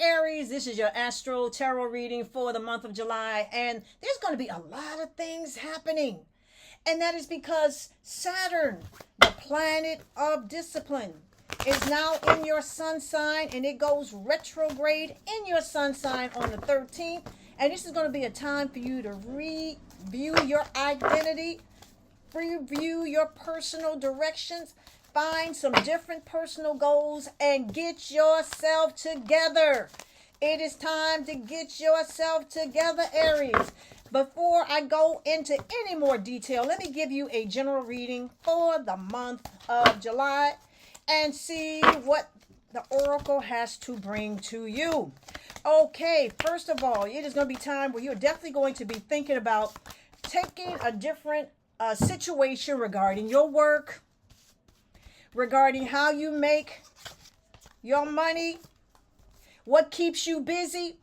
Aries, this is your astro tarot reading for the month of July, and there's going to be a lot of things happening, and that is because Saturn, the planet of discipline, is now in your sun sign, and it goes retrograde in your sun sign on the 13th, and this is going to be a time for you to review your identity, review your personal directions, find some different personal goals, and get yourself together. It is time to get yourself together, Aries. Before I go into any more detail, let me give you a general reading for the month of July and see what the oracle has to bring to you. Okay, first of all, it is going to be time where you're definitely going to be thinking about taking a different situation regarding your work, regarding how you make your money, what keeps you busy.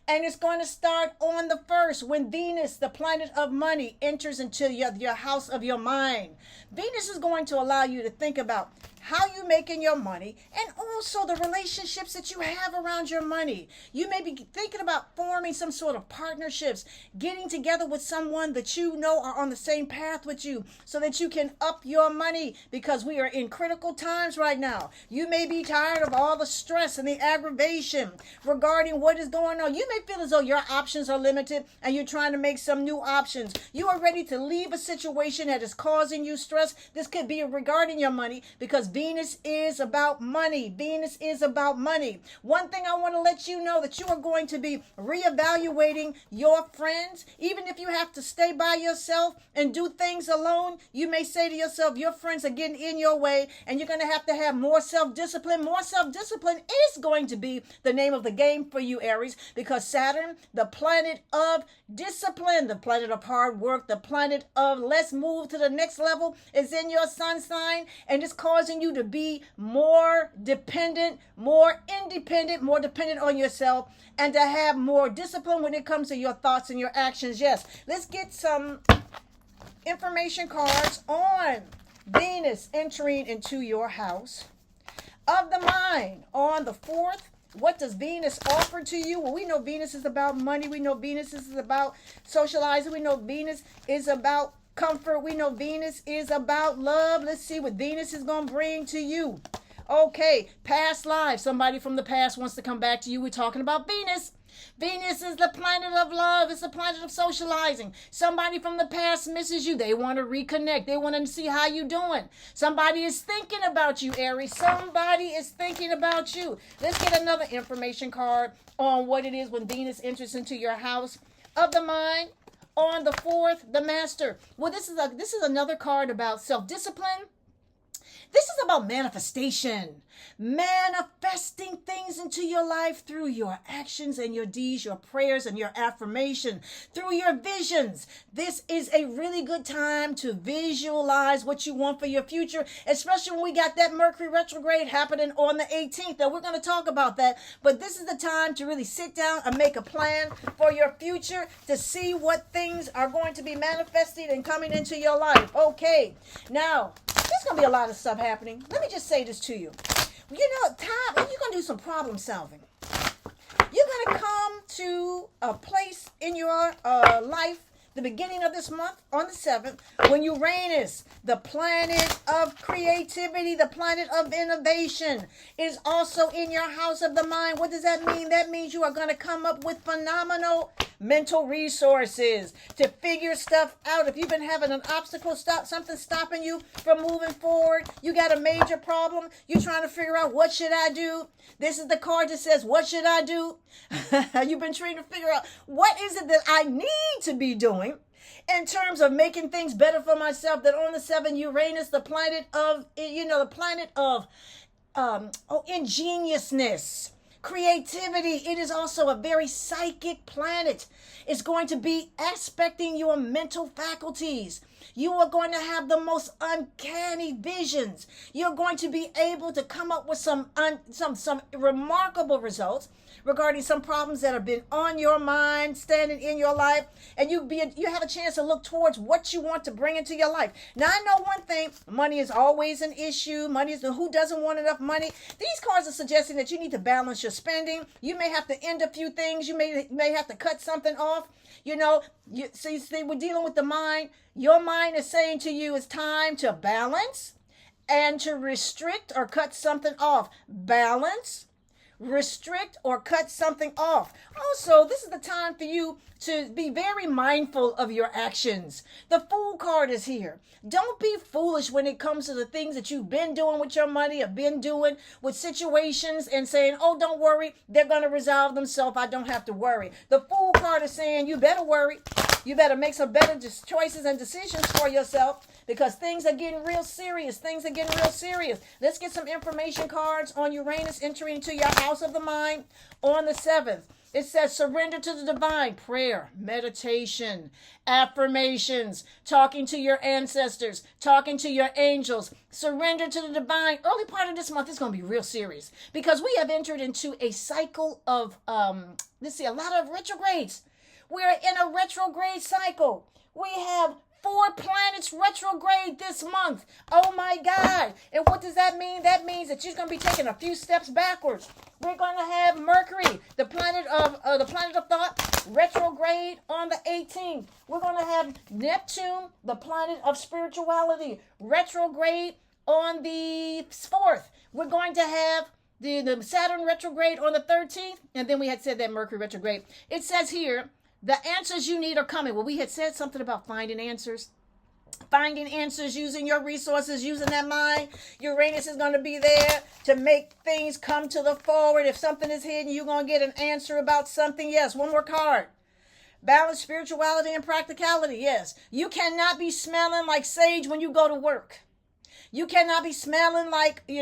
And it's going to start on the 1st when Venus, the planet of money, enters into your house of your mind. Venus is going to allow you to think about how you're making your money and also the relationships that you have around your money. You may be thinking about forming some sort of partnerships, getting together with someone that you know are on the same path with you so that you can up your money, because we are in critical times right now. You may be tired of all the stress and the aggravation regarding what is going on. You may feel as though your options are limited and you're trying to make some new options. You are ready to leave a situation that is causing you stress. This could be regarding your money, because Venus is about money. Venus is about money. One thing I want to let you know, that you are going to be reevaluating your friends. Even if you have to stay by yourself and do things alone, you may say to yourself, your friends are getting in your way, and you're going to have more self-discipline. More self-discipline is going to be the name of the game for you, Aries, because Saturn, the planet of discipline, the planet of hard work, the planet of let's move to the next level, is in your sun sign, and it's causing you to be more dependent, more independent, more dependent on yourself, and to have more discipline when it comes to your thoughts and your actions. Yes, let's get some information cards on Venus entering into your house of the mind on the 4th. What does Venus offer to you? Well, we know Venus is about money. We know Venus is about socializing. We know Venus is about comfort. We know Venus is about love. Let's see what Venus is going to bring to you. Okay, past lives. Somebody from the past wants to come back to you. We're talking about Venus. Venus is the planet of love. It's the planet of socializing. Somebody from the past misses you. They want to reconnect. They want to see how you're doing. Somebody is thinking about you, Aries. Somebody is thinking about you. Let's get another information card on what it is when Venus enters into your house of the mind. On the 4th, the Master. Well, this is another card about self-discipline. This is about manifestation. Manifesting things into your life through your actions and your deeds, your prayers and your affirmation, through your visions. This is a really good time to visualize what you want for your future, especially when we got that Mercury retrograde happening on the 18th. Now, we're going to talk about that, but this is the time to really sit down and make a plan for your future, to see what things are going to be manifested and coming into your life. Okay, now, there's going to be a lot of stuff happening. Let me just say this to you. You know, you're going to do some problem solving. You're going to come to a place in your life, the beginning of this month, on the 7th, when Uranus, the planet of creativity, the planet of innovation, is also in your house of the mind. What does that mean? That means you are going to come up with phenomenal mental resources to figure stuff out. If you've been having an obstacle, something stopping you from moving forward, you got a major problem, you're trying to figure out, what should I do? This is the card that says, what should I do? You've been trying to figure out, what is it that I need to be doing in terms of making things better for myself. That on the 7th, Uranus, the planet of, ingeniousness, creativity. It is also a very psychic planet. It's going to be aspecting your mental faculties. You are going to have the most uncanny visions. You're going to be able to come up with some remarkable results regarding some problems that have been on your mind, standing in your life, and you have a chance to look towards what you want to bring into your life. Now, I know one thing: money is always an issue. Who doesn't want enough money? These cards are suggesting that you need to balance your spending. You may have to end a few things. You may have to cut something off. See, we're dealing with the mind. Your mind is saying to you, it's time to balance and to restrict or cut something off. Balance, restrict, or cut something off. Also, this is the time for you to be very mindful of your actions. The Fool card is here. Don't be foolish when it comes to the things that you've been doing with your money, have been doing with situations, and saying, oh, don't worry, they're going to resolve themselves. I don't have to worry. The Fool card is saying you better worry. You better make some better choices and decisions for yourself, because things are getting real serious. Things are getting real serious. Let's get some information cards on Uranus entering into your house of the mind on the 7th. It says surrender to the divine. Prayer, meditation, affirmations, talking to your ancestors, talking to your angels. Surrender to the divine. Early part of this month is going to be real serious, because we have entered into a cycle of, a lot of retrogrades. We're in a retrograde cycle. We have 4 planets retrograde this month. Oh my God. And what does that mean? That means that you're going to be taking a few steps backwards. We're going to have Mercury, the planet of thought, retrograde on the 18th. We're going to have Neptune, the planet of spirituality, retrograde on the 4th. We're going to have the Saturn retrograde on the 13th. And then we had said that Mercury retrograde. It says here, the answers you need are coming. Well, we had said something about finding answers. Finding answers using your resources, using that mind. Uranus is going to be there to make things come to the forward. If something is hidden, you're going to get an answer about something. Yes, one more card. Balance, spirituality, and practicality. Yes, you cannot be smelling like sage when you go to work. You cannot be smelling like, we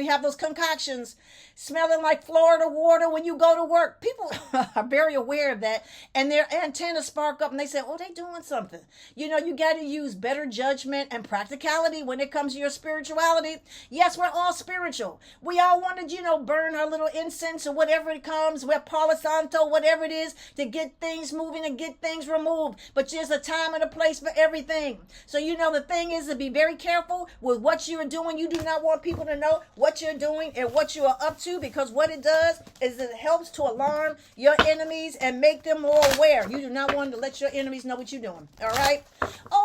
have those concoctions smelling like Florida water when you go to work. People are very aware of that, and their antennas spark up and they say, oh, they doing something. You got to use better judgment and practicality when it comes to your spirituality. Yes, we're all spiritual. We all want to, burn our little incense or whatever it comes, wear Palo Santo, whatever it is, to get things moving and get things removed. But there's a time and a place for everything. So, the thing is to be very careful with what you're doing. You do not want people to know what you're doing and what you are up to, because what it does is it helps to alarm your enemies and make them more aware. You do not want to let your enemies know what you're doing. All right?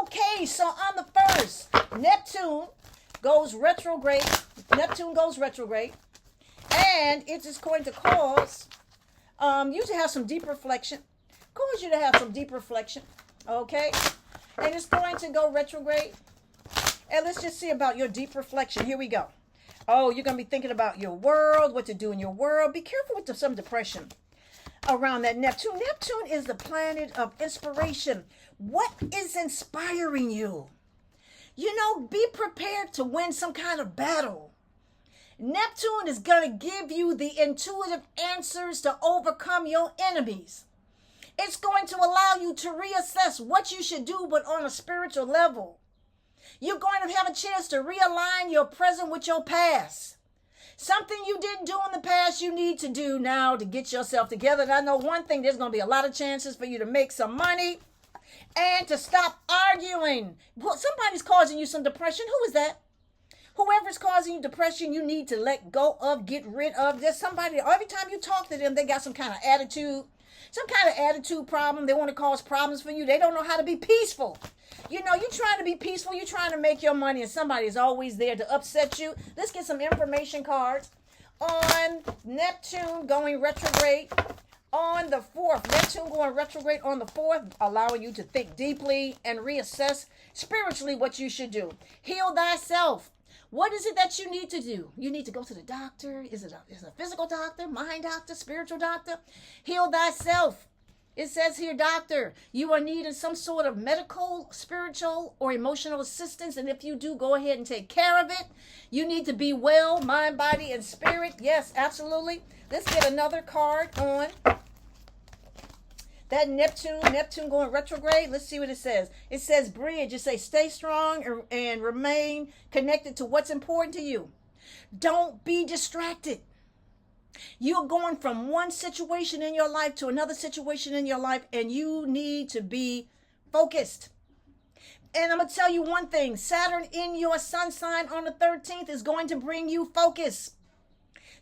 Okay, so on the 1st, Neptune goes retrograde. And it is going to cause you to have some deep reflection. Okay? And it's going to go retrograde. And let's just see about your deep reflection. Here we go. Oh, you're going to be thinking about your world, what to do in your world. Be careful with some depression around that Neptune. Neptune is the planet of inspiration. What is inspiring you? Be prepared to win some kind of battle. Neptune is going to give you the intuitive answers to overcome your enemies. It's going to allow you to reassess what you should do, but on a spiritual level. You're going to have a chance to realign your present with your past. Something you didn't do in the past, you need to do now to get yourself together. And I know one thing, there's going to be a lot of chances for you to make some money and to stop arguing. Well, somebody's causing you some depression. Who is that? Whoever's causing you depression, you need to let go of, get rid of. There's somebody, every time you talk to them, they got some kind of attitude problem. They want to cause problems for you. They don't know how to be peaceful. You're trying to be peaceful. You're trying to make your money, and somebody is always there to upset you. Let's get some information cards on Neptune going retrograde on the 4th. Neptune going retrograde on the 4th, allowing you to think deeply and reassess spiritually what you should do. Heal thyself. What is it that you need to do? You need to go to the doctor. Is it a physical doctor, mind doctor, spiritual doctor? Heal thyself. It says here, doctor, you are needing some sort of medical, spiritual, or emotional assistance. And if you do, go ahead and take care of it. You need to be well, mind, body, and spirit. Yes, absolutely. Let's get another card on That Neptune going retrograde. Let's see what it says. It says bridge. It says stay strong and remain connected to what's important to you. Don't be distracted. You're going from one situation in your life to another situation in your life, and you need to be focused. And I'm going to tell you one thing. Saturn in your sun sign on the 13th is going to bring you focus.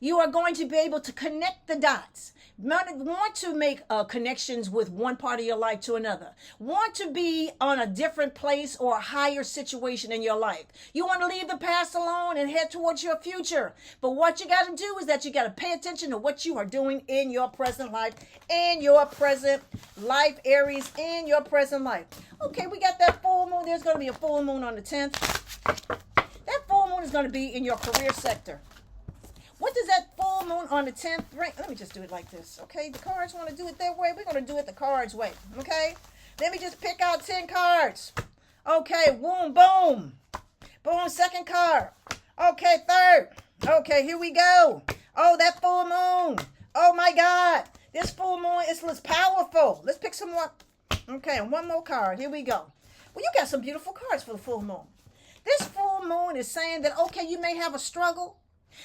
You are going to be able to connect the dots. Want to make connections with one part of your life to another. Want to be on a different place or a higher situation in your life. You want to leave the past alone and head towards your future. But what you got to do is that you got to pay attention to what you are doing in your present life. In your present life, Aries, in your present life. Okay, we got that full moon. There's going to be a full moon on the 10th. That full moon is going to be in your career sector. What does that full moon on the 10th bring? Let me just do it like this, okay? The cards want to do it their way. We're going to do it the cards way, okay? Let me just pick out 10 cards. Okay, boom, boom. Boom, second card. Okay, third. Okay, here we go. Oh, that full moon. Oh, my God. This full moon is powerful. Let's pick some more. Okay, and one more card. Here we go. Well, you got some beautiful cards for the full moon. This full moon is saying that, okay, you may have a struggle.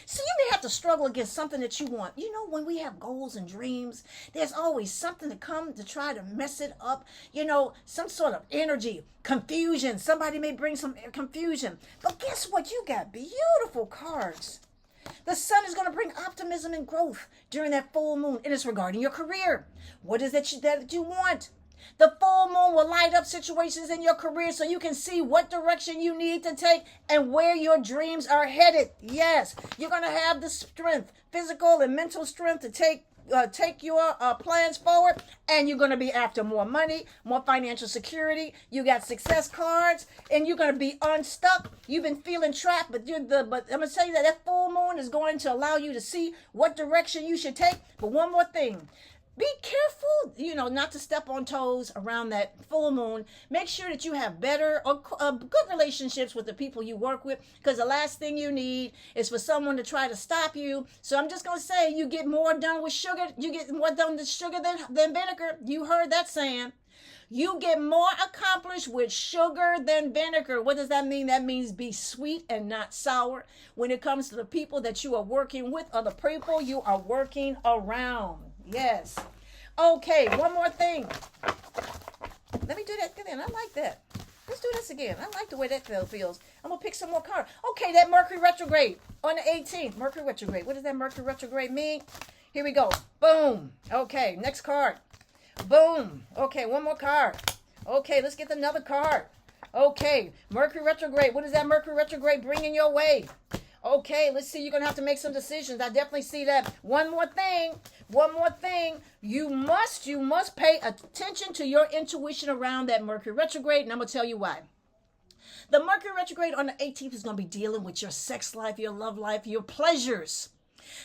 So you may have to struggle against something that you want. You know, when we have goals and dreams, there's always something to come to try to mess it up. You know, some sort of energy, confusion. Somebody may bring some confusion. But guess what? You got beautiful cards. The sun is going to bring optimism and growth during that full moon. And it's regarding your career. What is it that you want? The full moon will light up situations in your career so you can see what direction you need to take and where your dreams are headed. Yes, you're going to have the strength, physical and mental strength to take your plans forward, and you're going to be after more money, more financial security. You got success cards, and you're going to be unstuck. You've been feeling trapped, but I'm going to tell you that full moon is going to allow you to see what direction you should take. But one more thing. Be careful, not to step on toes around that full moon. Make sure that you have better or good relationships with the people you work with, because the last thing you need is for someone to try to stop you. So I'm just going to say you get more done with sugar. You get more done with sugar than vinegar. You heard that saying. You get more accomplished with sugar than vinegar. What does that mean? That means be sweet and not sour when it comes to the people that you are working with or the people you are working around. Yes. Okay, one more thing. Let me do that again. I like that. Let's do this again. I like the way that feels. I'm going to pick some more cards. Okay, that Mercury retrograde on the 18th. Mercury retrograde. What does that Mercury retrograde mean? Here we go. Boom. Okay, next card. Boom. Okay, one more card. Okay, let's get another card. Okay, Mercury retrograde. What does that Mercury retrograde bring in your way? Okay, let's see. You're going to have to make some decisions. I definitely see that. One more thing. You must pay attention to your intuition around that Mercury retrograde, and I'm going to tell you why. The Mercury retrograde on the 18th is going to be dealing with your sex life, your love life, your pleasures.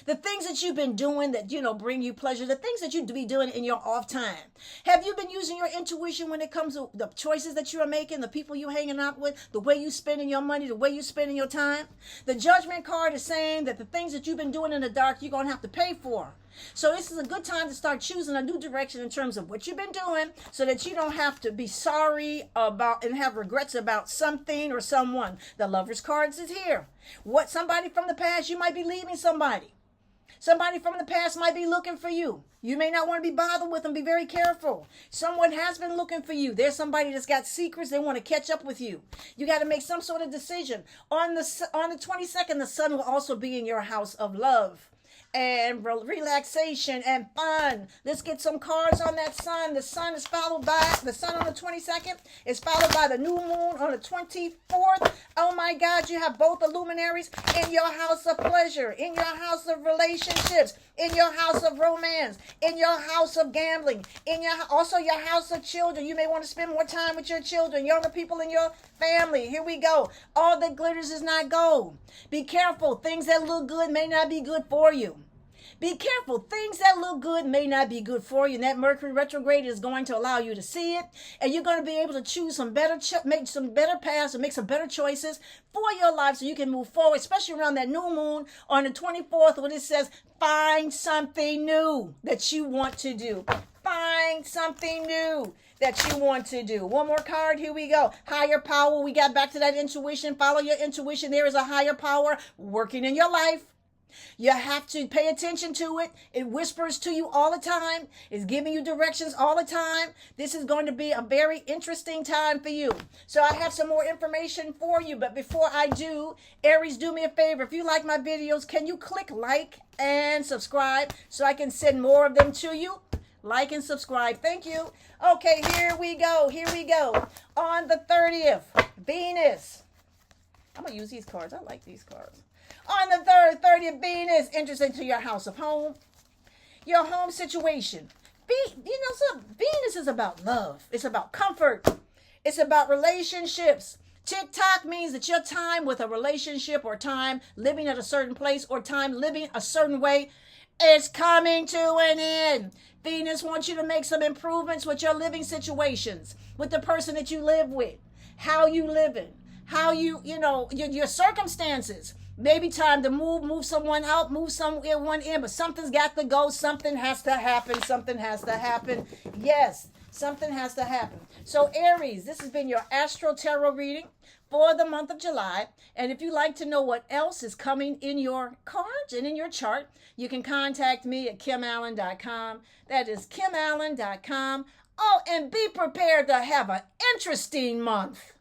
The things that you've been doing that, bring you pleasure, the things that you be doing in your off time. Have you been using your intuition when it comes to the choices that you are making, the people you're hanging out with, the way you're spending your money, the way you're spending your time? The Judgment card is saying that the things that you've been doing in the dark, you're going to have to pay for. So this is a good time to start choosing a new direction in terms of what you've been doing so that you don't have to be sorry about and have regrets about something or someone. The Lover's cards is here. Somebody from the past, you might be leaving somebody. Somebody from the past might be looking for you. You may not want to be bothered with them. Be very careful. Someone has been looking for you. There's somebody that's got secrets. They want to catch up with you. You got to make some sort of decision. On the 22nd, the sun will also be in your house of love and relaxation and fun. Let's get some cards on that sun. The sun on the 22nd is followed by the new moon on the 24th. Oh my God, you have both the luminaries in your house of pleasure, in your house of relationships, in your house of romance, in your house of gambling, also your house of children. You may want to spend more time with your children, younger people in your family. Here we go. All that glitters is not gold. Be careful. Things that look good may not be good for you. Be careful. Things that look good may not be good for you. And that Mercury retrograde is going to allow you to see it. And you're going to be able to choose make some better paths and make some better choices for your life so you can move forward, especially around that new moon on the 24th when it says, find something new that you want to do. Find find something new that you want to do. One more card. Here we go. Higher power. We got back to that intuition. Follow your intuition. There is a higher power working in your life. You have to pay attention to it. It whispers to you all the time. It's giving you directions all the time. This is going to be a very interesting time for you. So I have some more information for you. But before I do, Aries, do me a favor. If you like my videos, can you click like and subscribe so I can send more of them to you? Like and subscribe. Thank you. Okay, here we go. Here we go. On the 30th, Venus. I'm going to use these cards. I like these cards. On the 30th, Venus enters into your house of home, your home situation. Venus is about love. It's about comfort. It's about relationships. TikTok means that your time with a relationship or time living at a certain place or time living a certain way is coming to an end. Venus wants you to make some improvements with your living situations, with the person that you live with, how you living, how your circumstances. Maybe time to move someone out, move someone in, but something's got to go. Something has to happen. Something has to happen. Yes, something has to happen. So Aries, this has been your Astro Tarot reading for the month of July. And if you'd like to know what else is coming in your cards and in your chart, you can contact me at kimallen.com. That is kimallen.com. Oh, and be prepared to have an interesting month.